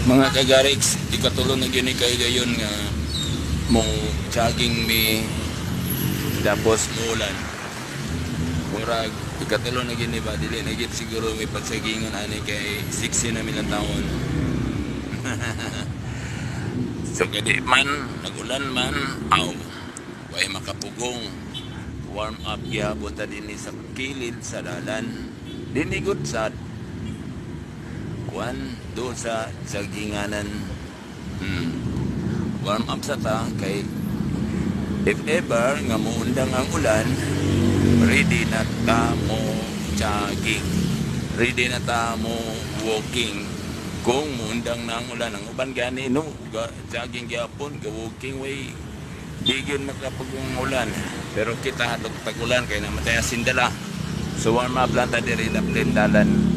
Mga kagariks, ikatulong na yun kay gayon nga mong jogging mi tapos muulan. Murag ikatulong na yun ba dili na gid siguro may pagsagingon ani kay 60 na milang taon. So kadi man nagulan man aw way makapugong warm up gyapon ta dinhi sa kilid sa dalan. Dinhi gud sad kuan do sa ginganan. Warm up sa ta kay if ever nga muundang ang ulan, ready na ta mo jogging, ready na ta mo walking. Kung muundang na ang ulan, ang uban gani no jogging gyapon ga walking way di gyud makapugong ulan, pero kita hadlok tag ulan kay namatay sindala. So warm up lang ta diri na plain dalan.